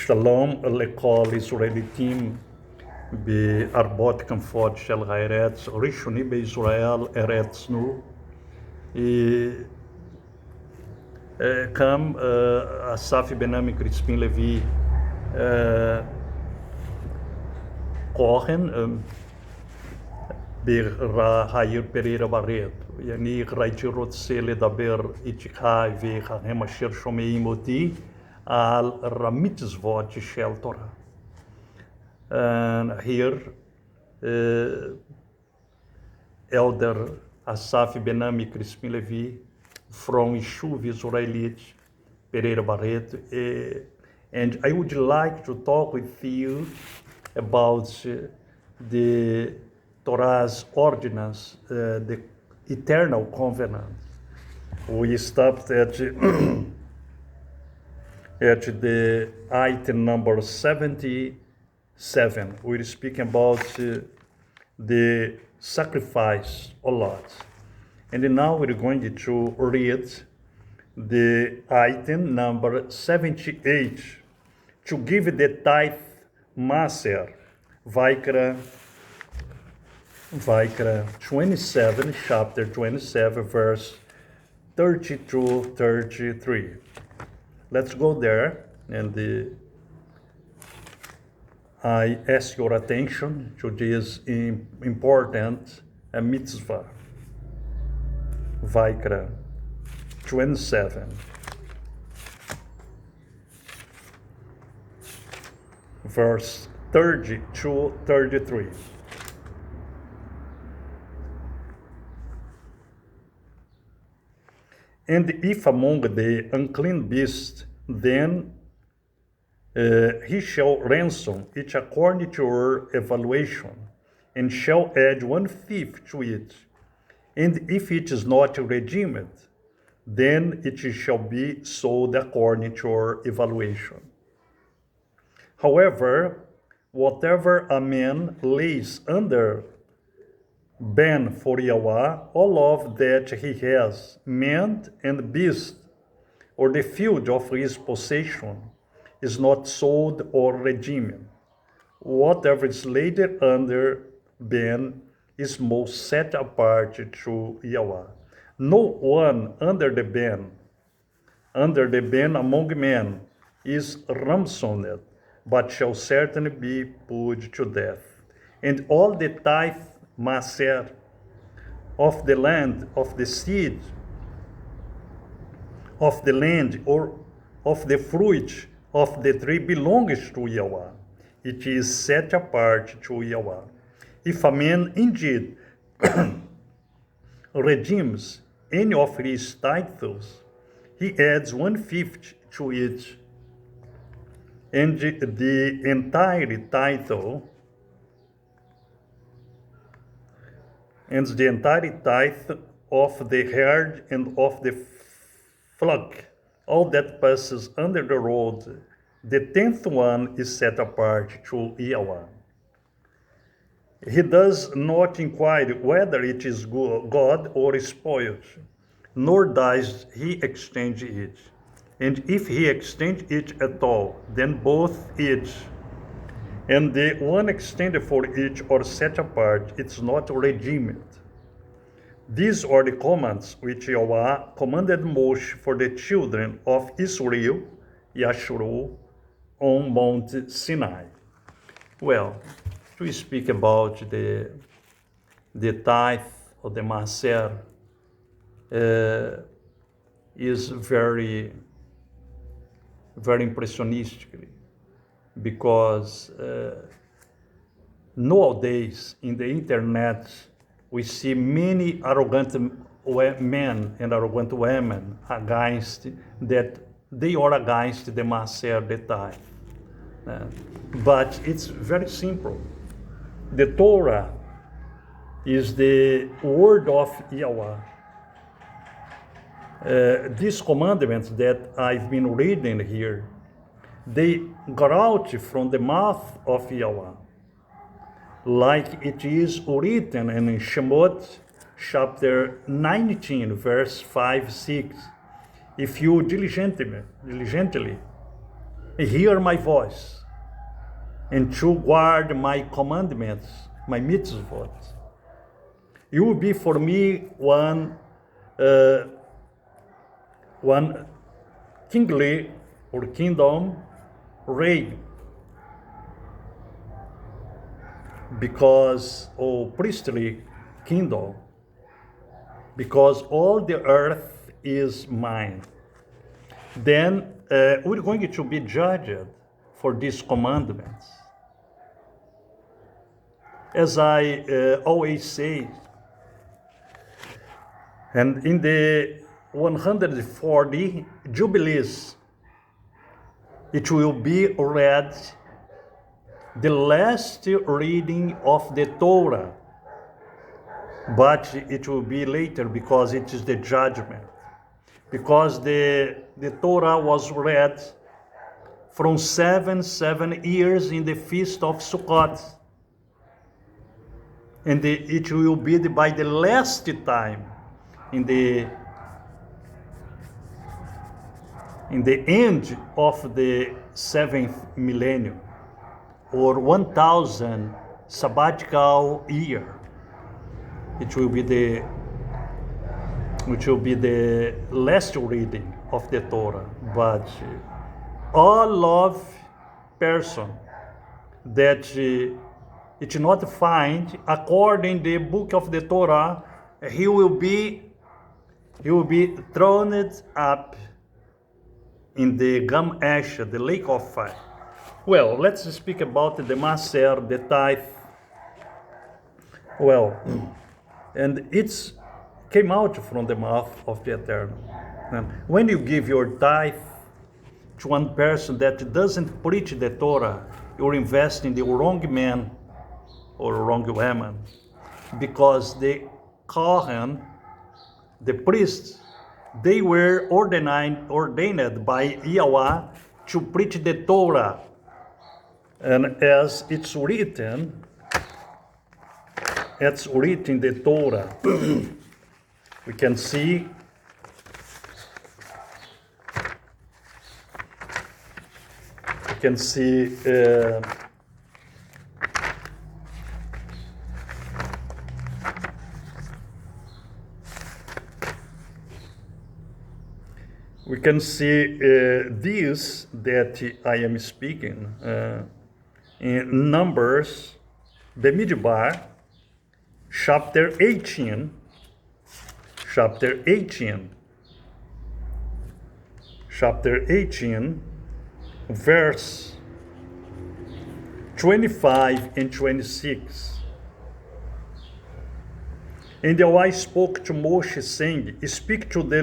שלום לכל ישראליתים בהרבות כנפות של הארץ, ראשוני בישראל ארצנו. קם אסף בנמי קריספים לוי כהן בעיר פריירה ברט. אני הייתי רוצה לדבר איתך ואיתכם אשר שומעים אותי על המצוות של תורה. And here, Elder Assaf Benami Crispim Levi from Yishuv Israelite, Pereira Barreto, and I would like to talk with you about the Torah's ordinance, the eternal covenant. We stopped at the item number 77. We're speaking about the sacrifice a lot. And now we're going to read the item number 78, to give the tithe maser, Vaikra 27, chapter 27, verse 30 to 33. Let's go there, and I ask your attention to this important mitzvah. Vaikra 27, verse 30 to 33. And if among the unclean beasts, then he shall ransom each according to her evaluation, and shall add 1/5 to it. And if it is not redeemed, then it shall be sold according to her evaluation. However, whatever a man lays under ban for Yahweh, all of that he has, man and beast, or the field of his possession, is not sold or redeemed. Whatever is laid under ban is most set apart to Yahweh. No one under the ban among men is ransomed, but shall certainly be put to death. And all the tithe maser of the land, of the seed of the land, or of the fruit of the tree belongs to Yahweh. It is set apart to Yahweh. If a man indeed redeems any of his tithes, he adds 1/5 to it, and the entire tithe of the herd and of the flock, all that passes under the road, the 10th one is set apart to Yahweh. He does not inquire whether it is God or spoiled, nor does he exchange it. And if he exchange it at all, then both it and the one extended for each or set apart, it's not redeemed. These are the commands which Yahweh commanded Moshe for the children of Israel, Yashru, on Mount Sinai. Well, to speak about the tithe or the maser is very, very impressionistic, because nowadays in the internet we see many arrogant men and arrogant women against that. They are against the maser, the tithe. But it's very simple. The Torah is the word of Yahweh. These commandments that I've been reading here, they got out from the mouth of Yahweh, like it is written in Shemot chapter 19, verse 5, 6. If you diligently hear my voice, and to guard my commandments, my mitzvot. You will be for me one kingly or kingdom reign, because, priestly kingdom, because all the earth is mine. Then we're going to be judged for these commandments. As I always say, and in the 140 Jubilees, it will be read the last reading of the Torah, but it will be later because it is the judgment. Because the Torah was read from 7 years in the feast of Sukkot, and it will be by the last time in the end of the 7th millennium, or 1000 sabbatical year. It will be the last reading of the Torah. But all love person that it not find according the book of the Torah, he will be thrown up in the Gam Ash, the lake of fire. Well, let's speak about the Maser, the tithe. Well, and it's came out from the mouth of the Eternal. And when you give your tithe to one person that doesn't preach the Torah, you're investing in the wrong man or wrong woman, because the Kohen, the priests, they were ordained by Yahweh to preach the Torah. And as it's written in the Torah, we can see this that I am speaking in Numbers, the Midbar, chapter 18, verse 25 and 26. And Yahweh spoke to Moshe, saying, speak to the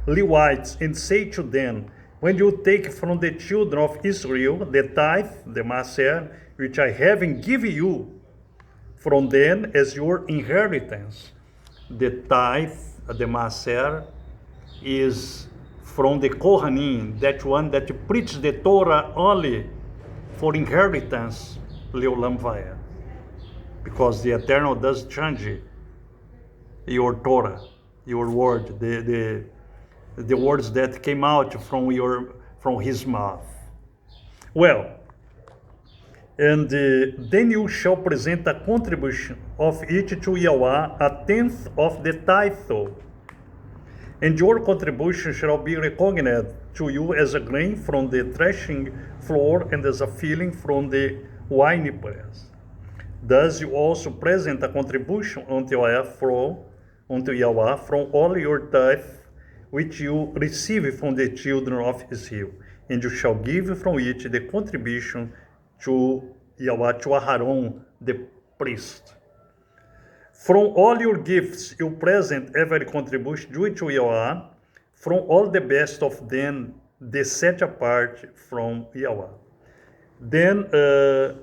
Levites and say to them, when you take from the children of Israel the tithe, the Maser, which I have given you from them as your inheritance. The tithe, the Maser, is from the Kohanim, that one that preaches the Torah only for inheritance, Leolam Vaya. Because the Eternal does change your Torah, your word, the words that came out from his mouth. Well, and then you shall present a contribution of each to Yahweh, 1/10 of the tithe. And your contribution shall be recognized to you as a grain from the threshing floor and as a filling from the wine press. Thus you also present a contribution unto Yahweh from all your tithe, which you receive from the children of Israel. And you shall give from it the contribution to Yahweh, to Aharon, the priest. From all your gifts you present every contribution due to Yahweh, from all the best of them, the set apart from Yahweh. Then the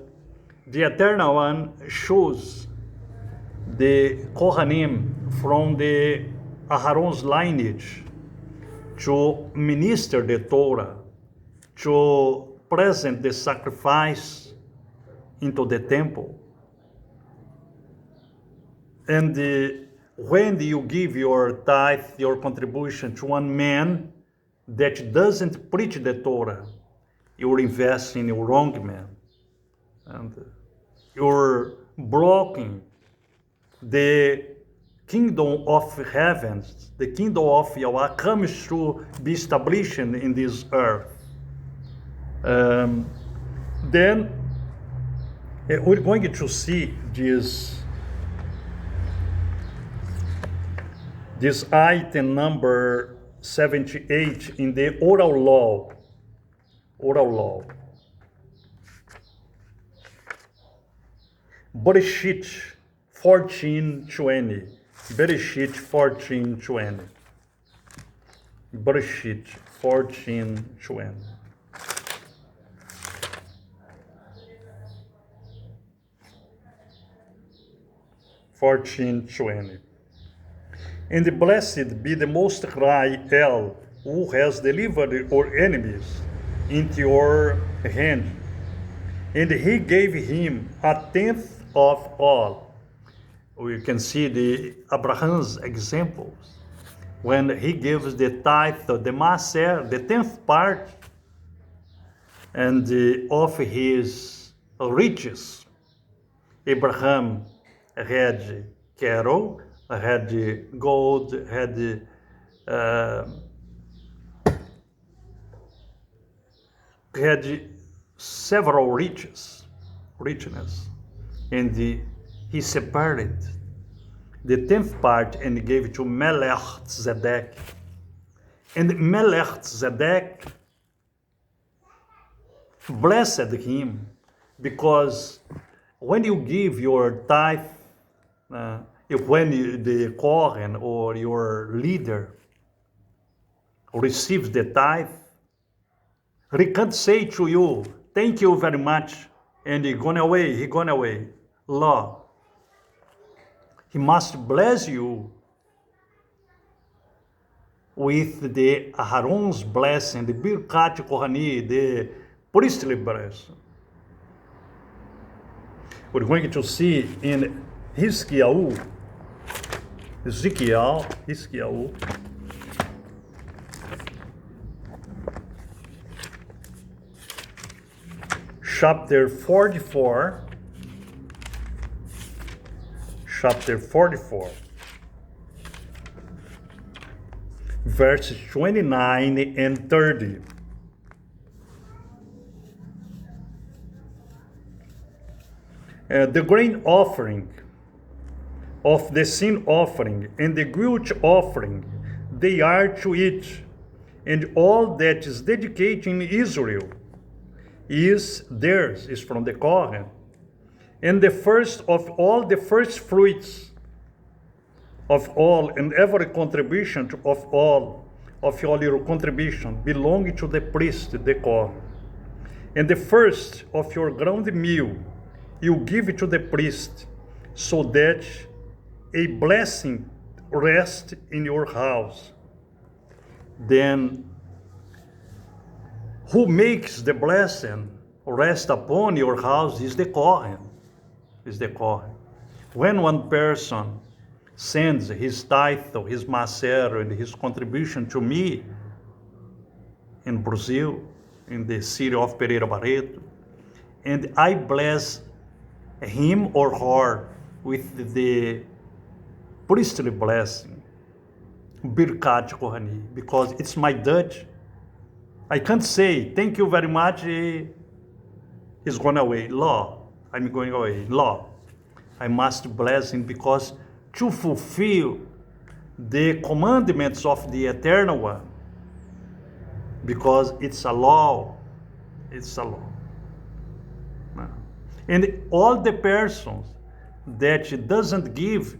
Eternal One shows the Kohanim from the Aharon's lineage to minister the Torah, to present the sacrifice into the temple. And when you give your tithe, your contribution to one man that doesn't preach the Torah, you're investing in wrong man, and you're blocking the kingdom of heavens, the kingdom of Yahweh comes to be established in this earth. Then we're going to see this item number 78 in the oral law. Bereshit 14:20. Bereshit 14:20. Bereshit 14:20. And blessed be the Most High El, who has delivered your enemies into your hand. And he gave him a tenth of all. We can see the Abraham's examples when he gives the tithe, the maser, the tenth part, and of his riches. Abraham had cattle, had gold, had several richness, and he separated the tenth part and gave it to Melech Zedek. And Melech Zedek blessed him, because when you give your tithe, when the Kohen or your leader receives the tithe, he can't say to you, thank you very much, and he gone away. Law. He must bless you with the Aaron's blessing, the Birkat Kohani, the priestly blessing. We're going to see in Ezekiel, chapter 44, verses 29 and 30. The grain offering of the sin offering and the guilt offering, they are to eat, and all that is dedicated in Israel is theirs, is from the Kohen. And the first of all, the first fruits of all, and every contribution of all your contribution belong to the priest, the Kohen. And the first of your ground meal you give it to the priest, so that a blessing rests in your house. Then who makes the blessing rest upon your house is the Kohen. When one person sends his tithe, his maser, and his contribution to me in Brazil, in the city of Pereira Barreto, and I bless him or her with the priestly blessing, Birkat Kohani, because it's my Dutch. I can't say, thank you very much, he's gone away. Law, I'm going away. Law, I must bless him, because to fulfill the commandments of the Eternal One, because it's a law. And all the persons that doesn't give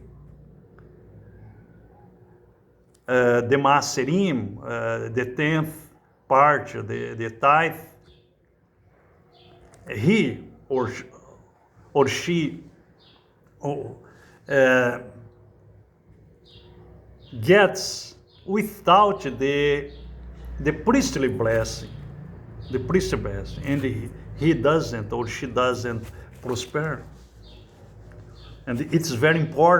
the maserim, the tenth part, the tithe, he or she gets without the priestly blessing, and he doesn't or she doesn't prosper. And it's very important